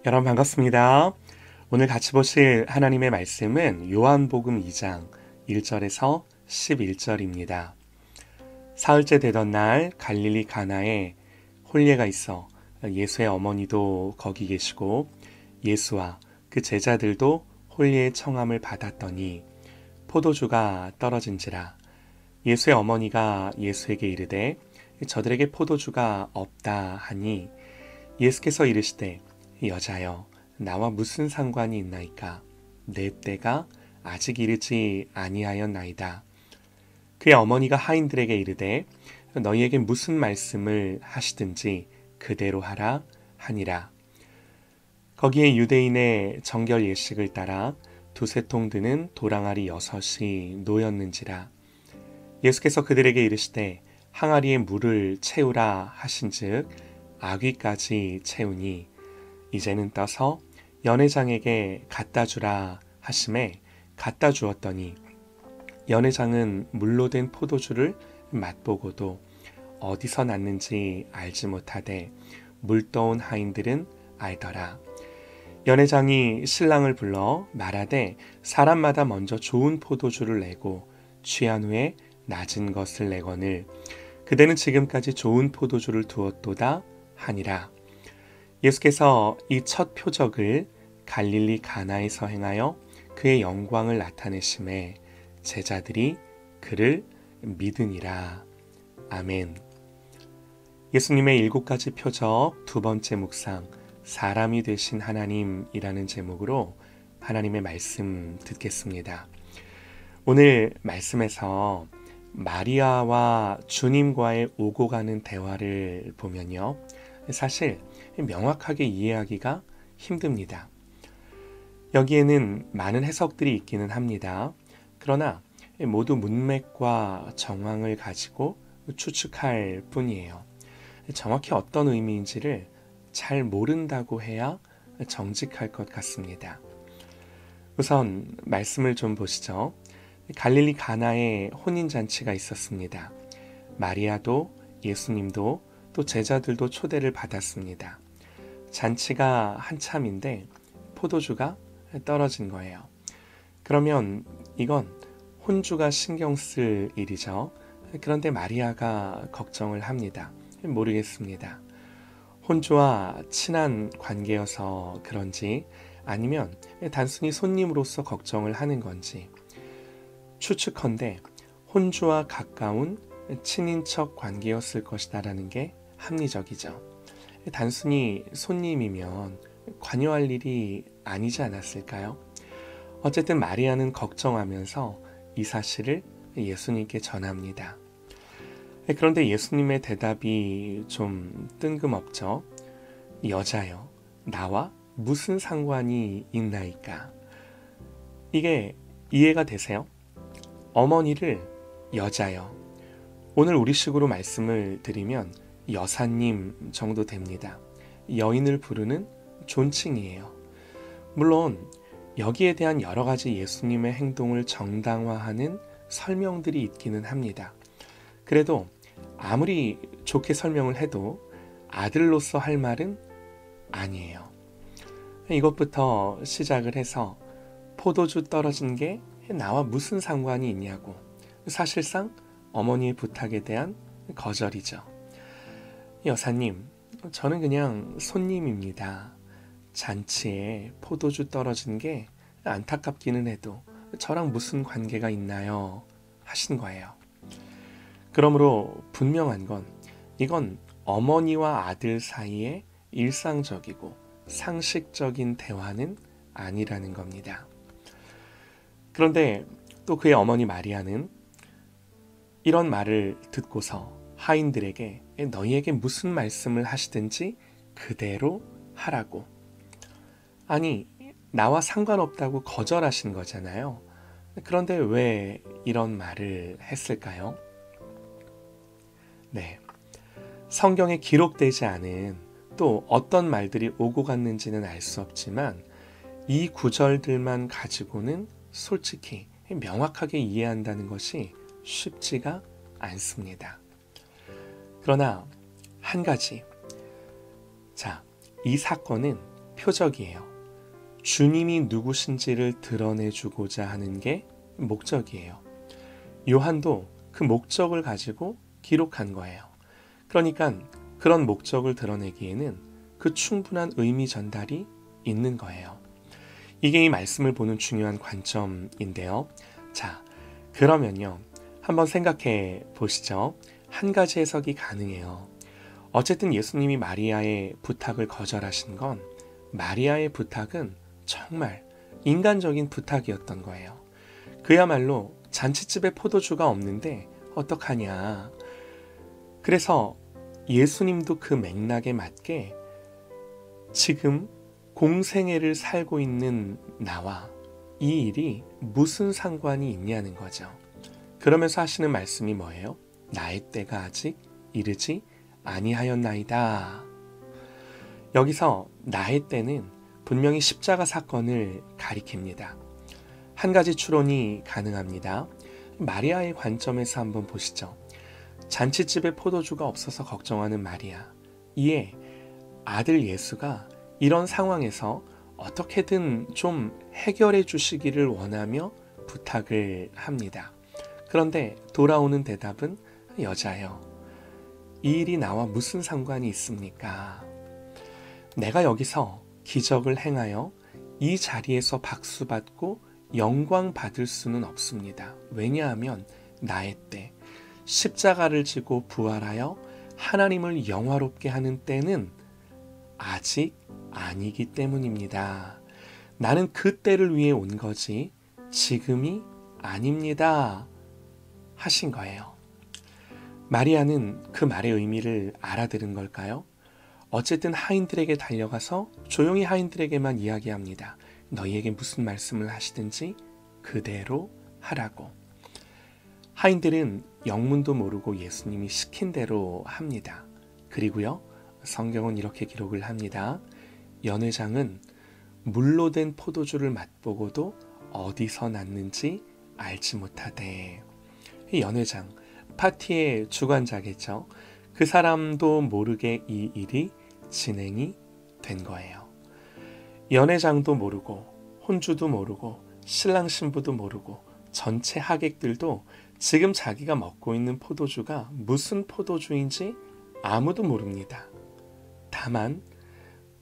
여러분 반갑습니다. 오늘 같이 보실 하나님의 말씀은 요한복음 2장 1절에서 11절입니다. 사흘째 되던 날 갈릴리 가나에 혼례가 있어 예수의 어머니도 거기 계시고 예수와 그 제자들도 혼례의 청함을 받았더니 포도주가 떨어진지라. 예수의 어머니가 예수에게 이르되 저들에게 포도주가 없다 하니 예수께서 이르시되 여자여 나와 무슨 상관이 있나이까 내 때가 아직 이르지 아니하였나이다. 그의 어머니가 하인들에게 이르되 너희에게 무슨 말씀을 하시든지 그대로 하라 하니라. 거기에 유대인의 정결 예식을 따라 두세 통 드는 도랑아리 6이 놓였는지라. 예수께서 그들에게 이르시되 항아리에 물을 채우라 하신즉 아귀까지 채우니 이제는 떠서 연회장에게 갖다 주라 하심에 갖다 주었더니 연회장은 물로 된 포도주를 맛보고도 어디서 났는지 알지 못하되 물떠온 하인들은 알더라. 연회장이 신랑을 불러 말하되 사람마다 먼저 좋은 포도주를 내고 취한 후에 낮은 것을 내거늘 그대는 지금까지 좋은 포도주를 두었도다 하니라. 예수께서 이 첫 표적을 갈릴리 가나에서 행하여 그의 영광을 나타내심에 제자들이 그를 믿으니라. 아멘. 예수님의 7가지 표적 두 번째 묵상, 사람이 되신 하나님이라는 제목으로 하나님의 말씀 듣겠습니다. 오늘 말씀에서 마리아와 주님과의 오고 가는 대화를 보면요, 사실 명확하게 이해하기가 힘듭니다. 여기에는 많은 해석들이 있기는 합니다. 그러나 모두 문맥과 정황을 가지고 추측할 뿐이에요. 정확히 어떤 의미인지를 잘 모른다고 해야 정직할 것 같습니다. 우선 말씀을 좀 보시죠. 갈릴리 가나에 혼인잔치가 있었습니다. 마리아도 예수님도 또 제자들도 초대를 받았습니다. 잔치가 한참인데 포도주가 떨어진 거예요. 그러면 이건 혼주가 신경 쓸 일이죠. 그런데 마리아가 걱정을 합니다. 모르겠습니다. 혼주와 친한 관계여서 그런지 아니면 단순히 손님으로서 걱정을 하는 건지 추측컨대 혼주와 가까운 친인척 관계였을 것이다라는 게 합리적이죠. 단순히 손님이면 관여할 일이 아니지 않았을까요? 어쨌든 마리아는 걱정하면서 이 사실을 예수님께 전합니다. 그런데 예수님의 대답이 좀 뜬금없죠. 여자여, 나와 무슨 상관이 있나이까? 이게 이해가 되세요? 어머니를 여자여, 오늘 우리식으로 말씀을 드리면 여사님 정도 됩니다. 여인을 부르는 존칭이에요. 물론 여기에 대한 여러 가지 예수님의 행동을 정당화하는 설명들이 있기는 합니다. 그래도 아무리 좋게 설명을 해도 아들로서 할 말은 아니에요. 이것부터 시작을 해서 포도주 떨어진 게 나와 무슨 상관이 있냐고, 사실상 어머니의 부탁에 대한 거절이죠. 여사님, 저는 그냥 손님입니다. 잔치에 포도주 떨어진 게 안타깝기는 해도 저랑 무슨 관계가 있나요? 하신 거예요. 그러므로 분명한 건 이건 어머니와 아들 사이의 일상적이고 상식적인 대화는 아니라는 겁니다. 그런데 또 그의 어머니 마리아는 이런 말을 듣고서 하인들에게 너희에게 무슨 말씀을 하시든지 그대로 하라고. 아니, 나와 상관없다고 거절하신 거잖아요. 그런데 왜 이런 말을 했을까요? 네, 성경에 기록되지 않은 또 어떤 말들이 오고 갔는지는 알 수 없지만 이 구절들만 가지고는 솔직히 명확하게 이해한다는 것이 쉽지가 않습니다. 그러나 한 가지, 이 사건은 표적이에요. 주님이 누구신지를 드러내주고자 하는 게 목적이에요. 요한도 그 목적을 가지고 기록한 거예요. 그러니까 그런 목적을 드러내기에는 그 충분한 의미 전달이 있는 거예요. 이게 이 말씀을 보는 중요한 관점인데요. 자, 그러면요. 한번 생각해 보시죠. 한 가지 해석이 가능해요. 어쨌든 예수님이 마리아의 부탁을 거절하신 건 마리아의 부탁은 정말 인간적인 부탁이었던 거예요. 그야말로 잔칫집에 포도주가 없는데 어떡하냐. 그래서 예수님도 그 맥락에 맞게 지금 공생애를 살고 있는 나와 이 일이 무슨 상관이 있냐는 거죠. 그러면서 하시는 말씀이 뭐예요? 나의 때가 아직 이르지 아니하였나이다. 여기서 나의 때는 분명히 십자가 사건을 가리킵니다. 한 가지 추론이 가능합니다. 마리아의 관점에서 한번 보시죠. 잔칫집에 포도주가 없어서 걱정하는 마리아. 이에 아들 예수가 이런 상황에서 어떻게든 좀 해결해 주시기를 원하며 부탁을 합니다. 그런데 돌아오는 대답은 여자여. 이 일이 나와 무슨 상관이 있습니까? 내가 여기서 기적을 행하여 이 자리에서 박수받고 영광 받을 수는 없습니다. 왜냐하면 나의 때, 십자가를 지고 부활하여 하나님을 영화롭게 하는 때는 아직 아니기 때문입니다. 나는 그 때를 위해 온 거지 지금이 아닙니다. 하신 거예요. 마리아는 그 말의 의미를 알아들은 걸까요? 어쨌든 하인들에게 달려가서 조용히 하인들에게만 이야기합니다. 너희에게 무슨 말씀을 하시든지 그대로 하라고. 하인들은 영문도 모르고 예수님이 시킨 대로 합니다. 그리고요, 성경은 이렇게 기록을 합니다. 연회장은 물로 된 포도주를 맛보고도 어디서 났는지 알지 못하되. 이 연회장, 파티의 주관자겠죠. 그 사람도 모르게 이 일이 진행이 된 거예요. 연회장도 모르고 혼주도 모르고 신랑 신부도 모르고 전체 하객들도 지금 자기가 먹고 있는 포도주가 무슨 포도주인지 아무도 모릅니다. 다만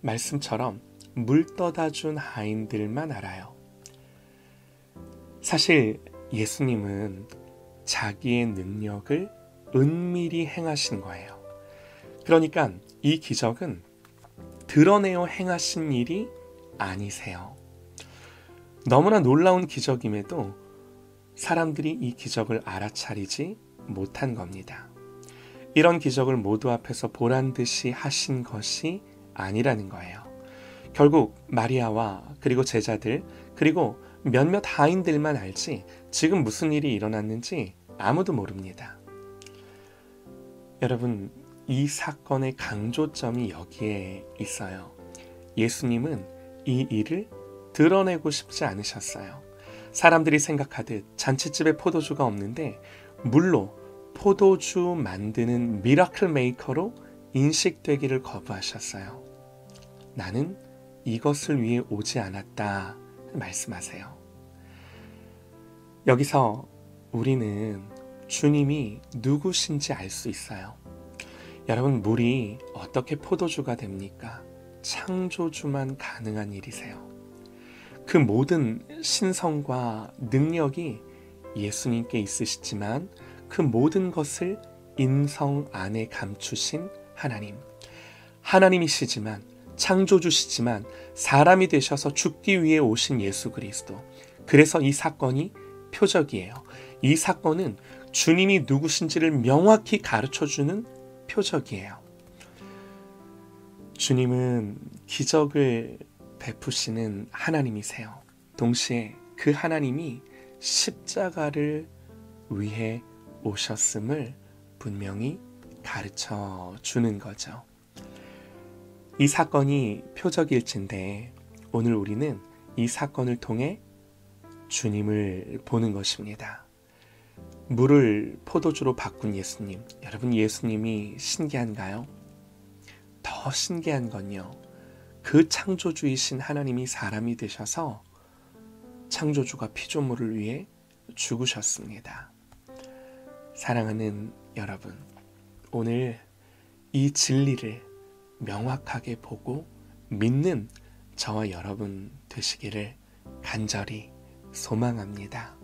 말씀처럼 물 떠다 준 하인들만 알아요. 사실 예수님은 자기의 능력을 은밀히 행하신 거예요. 그러니까 이 기적은 드러내어 행하신 일이 아니세요. 너무나 놀라운 기적임에도 사람들이 이 기적을 알아차리지 못한 겁니다. 이런 기적을 모두 앞에서 보란 듯이 하신 것이 아니라는 거예요. 결국 마리아와 그리고 제자들 그리고 몇몇 하인들만 알지 지금 무슨 일이 일어났는지 아무도 모릅니다. 여러분, 이 사건의 강조점이 여기에 있어요. 예수님은 이 일을 드러내고 싶지 않으셨어요. 사람들이 생각하듯 잔칫집에 포도주가 없는데 물로 포도주 만드는 미라클 메이커로 인식되기를 거부하셨어요. 나는 이것을 위해 오지 않았다 말씀하세요. 여기서 우리는 주님이 누구신지 알 수 있어요. 여러분, 물이 어떻게 포도주가 됩니까? 창조주만 가능한 일이세요. 그 모든 신성과 능력이 예수님께 있으시지만 그 모든 것을 인성 안에 감추신 하나님. 하나님이시지만 창조주시지만 사람이 되셔서 죽기 위해 오신 예수 그리스도. 그래서 이 사건이 표적이에요. 이 사건은 주님이 누구신지를 명확히 가르쳐주는 표적이에요. 주님은 기적을 베푸시는 하나님이세요. 동시에 그 하나님이 십자가를 위해 오셨음을 분명히 가르쳐 주는 거죠. 이 사건이 표적일진데 오늘 우리는 이 사건을 통해 주님을 보는 것입니다. 물을 포도주로 바꾼 예수님. 여러분, 예수님이 신기한가요? 더 신기한 건요, 그 창조주이신 하나님이 사람이 되셔서 창조주가 피조물을 위해 죽으셨습니다. 사랑하는 여러분, 오늘 이 진리를 명확하게 보고 믿는 저와 여러분 되시기를 간절히 소망합니다.